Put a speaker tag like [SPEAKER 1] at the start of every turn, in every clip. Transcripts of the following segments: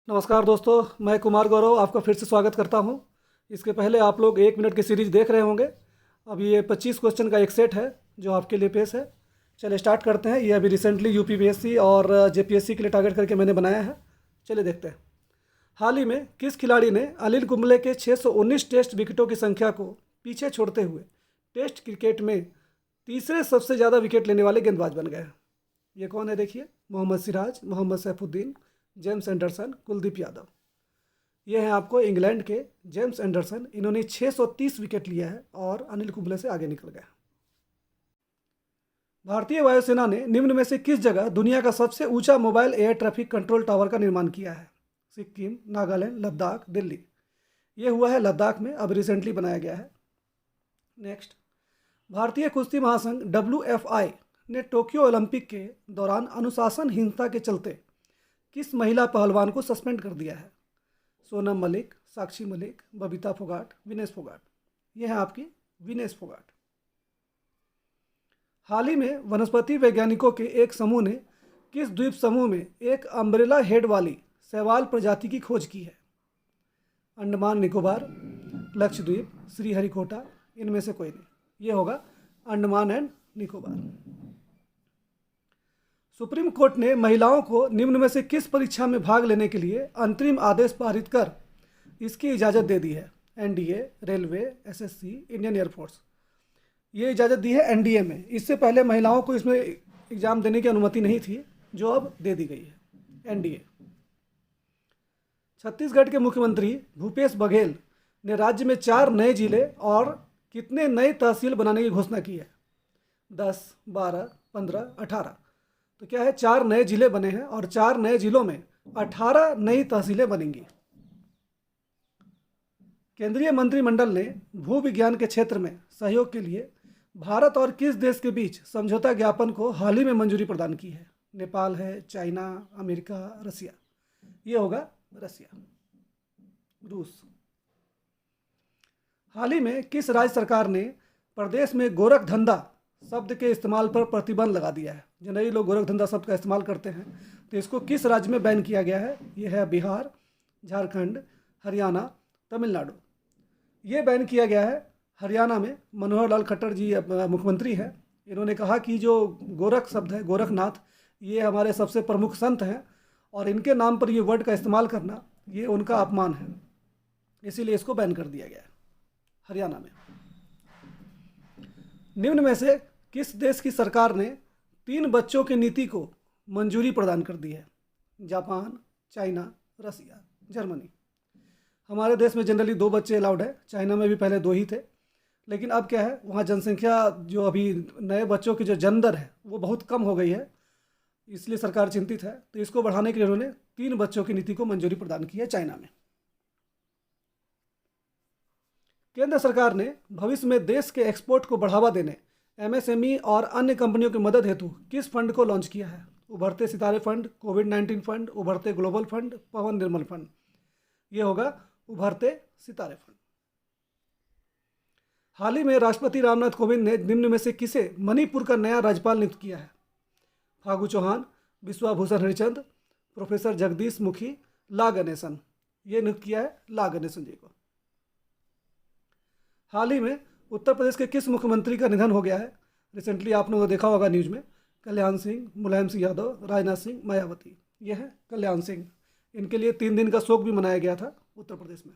[SPEAKER 1] नमस्कार दोस्तों, मैं कुमार गौरव आपका फिर से स्वागत करता हूं। इसके पहले आप लोग 1 मिनट की सीरीज देख रहे होंगे। अब ये 25 क्वेश्चन का एक सेट है जो आपके लिए पेश है। चलिए स्टार्ट करते हैं। ये अभी रिसेंटली यूपीपीएससी और जेपीएससी के लिए टारगेट करके मैंने बनाया है। चलिए देखते हैं। हाल ही में किस खिलाड़ी ने अनिल कुंबले के 619 टेस्ट विकेटों की संख्या को पीछे छोड़ते हुए टेस्ट क्रिकेट में तीसरे सबसे ज़्यादा विकेट लेने वाले गेंदबाज बन गए? ये कौन है देखिए। Mohammed Siraj, Mohammed Saifuddin, James Anderson, Kuldeep Yadav. ये हैं आपको इंग्लैंड के जेम्स एंडरसन। इन्होंने 630 विकेट लिया है और अनिल कुंबले से आगे निकल गए। भारतीय वायुसेना ने निम्न में से किस जगह दुनिया का सबसे ऊंचा mobile air traffic control tower का निर्माण किया है? सिक्किम, नागालैंड, लद्दाख, दिल्ली। ये हुआ है लद्दाख में, अब रिसेंटली बनाया गया है। नेक्स्ट, भारतीय कुश्ती महासंघ WFI ने टोक्यो ओलंपिक के दौरान अनुशासनहीनता के चलते किस महिला पहलवान को सस्पेंड कर दिया है? सोनम मलिक, साक्षी मलिक, बबीता फोगाट, विनेश फोगाट। ये है आपकी विनेश फोगाट। हाल ही में वनस्पति वैज्ञानिकों के एक समूह ने किस द्वीप समूह में एक अम्ब्रेला हेड वाली शैवाल प्रजाति की खोज की है? अंडमान निकोबार, लक्षद्वीप, श्रीहरिकोटा। इनमें से कोई नहीं। ये होगा Andaman and Nicobar. Supreme court ने महिलाओं को निम्न में से किस परीक्षा में भाग लेने के लिए अंतरिम आदेश पारित कर इसकी इजाज़त दे दी है? NDA, railway, SSC, Indian air force. ये इजाज़त दी है NDA में। इससे पहले महिलाओं को इसमें एग्ज़ाम देने की अनुमति नहीं थी, जो अब दे दी गई है। NDA। छत्तीसगढ़ के मुख्यमंत्री भूपेश बघेल ने राज्य में 4 नए जिले और कितने नए तहसील बनाने की घोषणा की है? 10, 12, 15, 18। तो क्या है, 4 नए जिले बने हैं और 4 नए जिलों में 18 नई तहसीलें बनेंगी। केंद्रीय मंत्रिमंडल ने भू विज्ञान के क्षेत्र में सहयोग के लिए भारत और किस देश के बीच समझौता ज्ञापन को हाल ही में मंजूरी प्रदान की है? नेपाल है, चाइना, अमेरिका, रसिया। ये होगा रसिया, रूस। हाल ही में किस राज्य सरकार ने प्रदेश में गोरख धंधा शब्द के इस्तेमाल पर प्रतिबंध लगा दिया है? जनरली लोग गोरख धंधा शब्द का इस्तेमाल करते हैं, तो इसको किस राज्य में बैन किया गया है? ये है बिहार, झारखंड, हरियाणा, तमिलनाडु। ये बैन किया गया है हरियाणा में। मनोहर लाल खट्टर जी मुख्यमंत्री हैं। इन्होंने कहा कि जो गोरख शब्द है, गोरखनाथ, ये हमारे सबसे प्रमुख संत हैं और इनके नाम पर ये वर्ड का इस्तेमाल करना ये उनका अपमान है, इसीलिए इसको बैन कर दिया गया है हरियाणा में। निम्न में से किस देश की सरकार ने 3 बच्चों की नीति को मंजूरी प्रदान कर दी है? जापान, चाइना, रसिया, जर्मनी। हमारे देश में जनरली 2 बच्चे अलाउड है। चाइना में भी पहले 2 ही थे, लेकिन अब क्या है, वहाँ जनसंख्या जो अभी नए बच्चों की जो जन्म दर है वो बहुत कम हो गई है, इसलिए सरकार चिंतित है। तो इसको बढ़ाने के लिए उन्होंने 3 बच्चों की नीति को मंजूरी प्रदान की है चाइना में। केंद्र सरकार ने भविष्य में देश के एक्सपोर्ट को बढ़ावा देने MSME और अन्य कंपनियों की मदद हेतु किस फंड को लॉन्च किया है? उभरते सितारे फंड, कोविड-19 फंड, उभरते ग्लोबल फंड, पवन निर्मल फंड। ये होगा उभरते सितारे फंड। हाल ही में राष्ट्रपति रामनाथ कोविंद ने निम्न में से किसे मणिपुर का नया राज्यपाल नियुक्त किया है? फागू चौहान, विश्वाभूषण हरिचंद, प्रोफेसर जगदीश मुखी, ला गणेशन। ये नियुक्त किया है ला गणेशन जी को। हाल ही में उत्तर प्रदेश के किस मुख्यमंत्री का निधन हो गया है? रिसेंटली आप लोगों ने देखा होगा न्यूज़ में। कल्याण सिंह, मुलायम सिंह यादव, राजनाथ सिंह, मायावती। ये है कल्याण सिंह। इनके लिए 3 दिन का शोक भी मनाया गया था उत्तर प्रदेश में।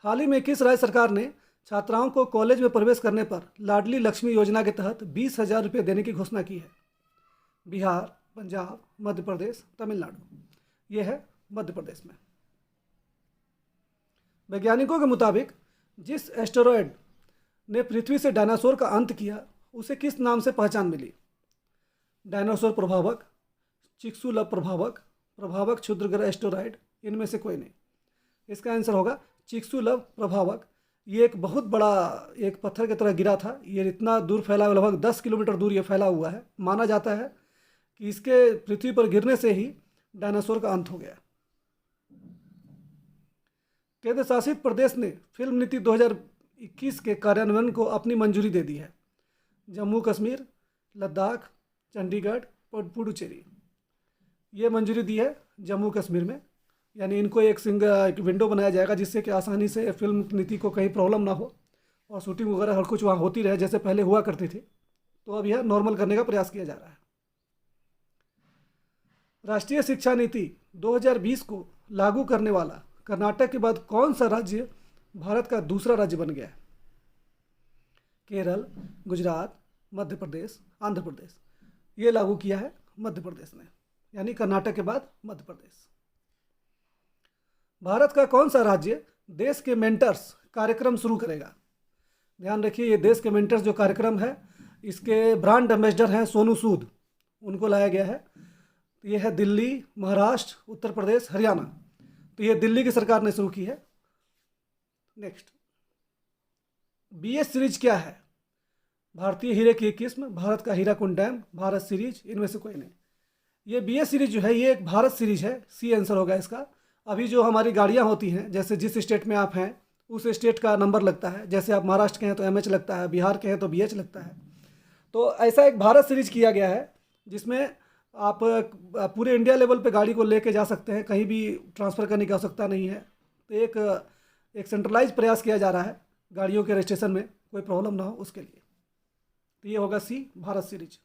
[SPEAKER 1] हाल ही में किस राज्य सरकार ने छात्राओं को कॉलेज में प्रवेश करने पर लाडली लक्ष्मी योजना के तहत 20,000 रुपये देने की घोषणा की है? बिहार, पंजाब, मध्य प्रदेश, तमिलनाडु। ये है मध्य प्रदेश में। वैज्ञानिकों के मुताबिक जिस एस्टेरॉयड ने पृथ्वी से डायनासोर का अंत किया उसे किस नाम से पहचान मिली? डायनासोर प्रभावक, चिक्सुलव प्रभावक, प्रभावक क्षुद्रग्रह एस्टेरॉयड। इनमें से कोई नहीं। इसका आंसर होगा चिक्सुलव प्रभावक। ये एक बहुत बड़ा एक पत्थर की तरह गिरा था। ये इतना दूर फैला, लगभग 10 किलोमीटर दूर ये फैला हुआ है। माना जाता है कि इसके पृथ्वी पर गिरने से ही डायनासोर का अंत हो गया। केंद्र शासित प्रदेश ने फिल्म नीति 2021 के कार्यान्वयन को अपनी मंजूरी दे दी है? जम्मू कश्मीर, लद्दाख, चंडीगढ़ और पुडुचेरी। ये मंजूरी दी है जम्मू कश्मीर में, यानी इनको एक विंडो बनाया जाएगा जिससे कि आसानी से फिल्म नीति को कहीं प्रॉब्लम ना हो और शूटिंग वगैरह हर कुछ वहाँ होती रहे जैसे पहले हुआ करती थी। तो अब यह नॉर्मल करने का प्रयास किया जा रहा है। राष्ट्रीय शिक्षा नीति 2020 को लागू करने वाला कर्नाटक के बाद कौन सा राज्य भारत का दूसरा राज्य बन गया है? केरल, गुजरात, मध्य प्रदेश, आंध्र प्रदेश। ये लागू किया है मध्य प्रदेश ने, यानी कर्नाटक के बाद मध्य प्रदेश। भारत का कौन सा राज्य देश के मेंटर्स कार्यक्रम शुरू करेगा? ध्यान रखिए, ये देश के मेंटर्स जो कार्यक्रम है इसके ब्रांड एम्बेसडर हैं सोनू सूद, उनको लाया गया है। तो ये है दिल्ली, महाराष्ट्र, उत्तर प्रदेश, हरियाणा। तो ये दिल्ली की सरकार ने शुरू की है। नेक्स्ट, बीएस सीरीज क्या है? भारतीय हीरे की एक किस्म, भारत का हीराकुंड डैम, भारत सीरीज, इनमें से कोई नहीं। ये बीएस सीरीज जो है ये एक भारत सीरीज है, सी आंसर होगा इसका। अभी जो हमारी गाड़ियाँ होती हैं, जैसे जिस स्टेट में आप हैं उस स्टेट का नंबर लगता है। जैसे आप महाराष्ट्र के हैं तो एमएच लगता है, बिहार के हैं तो बीएच लगता है। तो ऐसा एक भारत सीरीज किया गया है जिसमें आप पूरे इंडिया लेवल पे गाड़ी को लेके जा सकते हैं, कहीं भी ट्रांसफ़र करने की आवश्यकता नहीं है। तो एक सेंट्रलाइज प्रयास किया जा रहा है गाड़ियों के रजिस्ट्रेशन में कोई प्रॉब्लम ना हो उसके लिए। तो ये होगा सी, भारत सीरीज।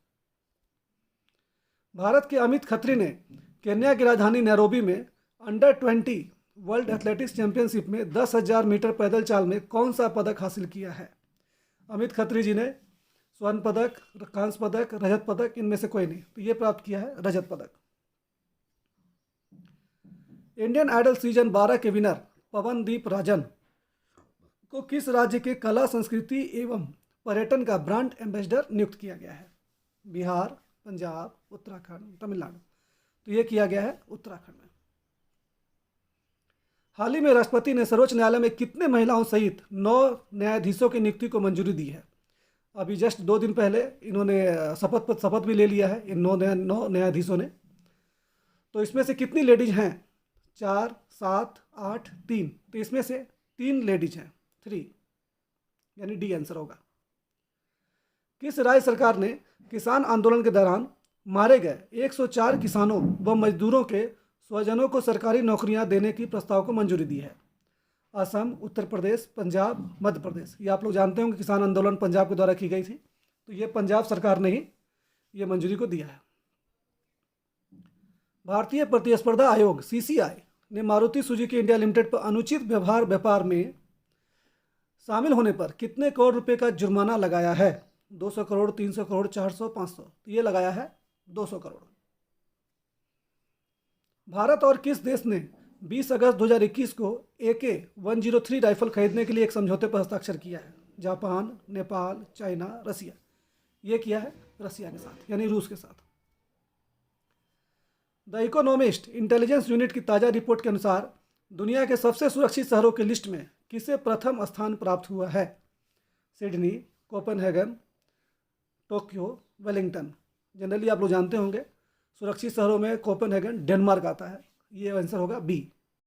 [SPEAKER 1] भारत के अमित खत्री ने केन्या की राजधानी नैरोबी में अंडर-20 वर्ल्ड एथलेटिक्स चैंपियनशिप में 10,000 मीटर पैदल चाल में कौन सा पदक हासिल किया है? अमित खत्री जी ने स्वर्ण पदक, कांस्य पदक, रजत पदक, इनमें से कोई नहीं। तो ये प्राप्त किया है रजत पदक। इंडियन आइडल सीजन 12 के विनर पवनदीप राजन को किस राज्य के कला, संस्कृति एवं पर्यटन का ब्रांड एम्बेसडर नियुक्त किया गया है? बिहार, पंजाब, उत्तराखंड, तमिलनाडु। तो ये किया गया है उत्तराखंड में। हाल ही में राष्ट्रपति ने सर्वोच्च न्यायालय में कितने महिलाओं सहित 9 न्यायाधीशों की नियुक्ति को मंजूरी दी है? अभी जस्ट 2 दिन पहले इन्होंने शपथ भी ले लिया है इन 9 न्यायाधीशों ने। तो इसमें से कितनी लेडीज हैं? 4, 7, 8, 3। तो इसमें से 3 लेडीज हैं, 3, यानी डी आंसर होगा। किस राज्य सरकार ने किसान आंदोलन के दौरान मारे गए 104 किसानों व मजदूरों के स्वजनों को सरकारी नौकरियां देने की प्रस्ताव को मंजूरी दी है? असम, उत्तर प्रदेश, पंजाब, मध्य प्रदेश। ये आप लोग जानते होंगे किसान आंदोलन पंजाब के द्वारा की गई थी, तो ये पंजाब सरकार ने ही ये मंजूरी को दिया है। भारतीय प्रतिस्पर्धा आयोग सीसीआई ने मारुति सुजुकी इंडिया लिमिटेड पर अनुचित व्यवहार व्यापार में शामिल होने पर कितने करोड़ रुपए का जुर्माना लगाया है? 200 करोड़, 300 करोड़, 400, 500। तो ये लगाया है 200 करोड़। भारत और किस देश ने 20 अगस्त 2021 को AK-103 राइफल खरीदने के लिए एक समझौते पर हस्ताक्षर किया है? जापान, नेपाल, चाइना, रसिया। ये किया है रसिया के साथ, यानी रूस के साथ। द इकोनॉमिस्ट इंटेलिजेंस यूनिट की ताज़ा रिपोर्ट के अनुसार दुनिया के सबसे सुरक्षित शहरों की लिस्ट में किसे प्रथम स्थान प्राप्त हुआ है? Sydney, Copenhagen, Tokyo, Wellington. Generally आप लोग जानते होंगे सुरक्षित शहरों में कोपेनहेगन डेनमार्क आता है। ये आंसर होगा बी।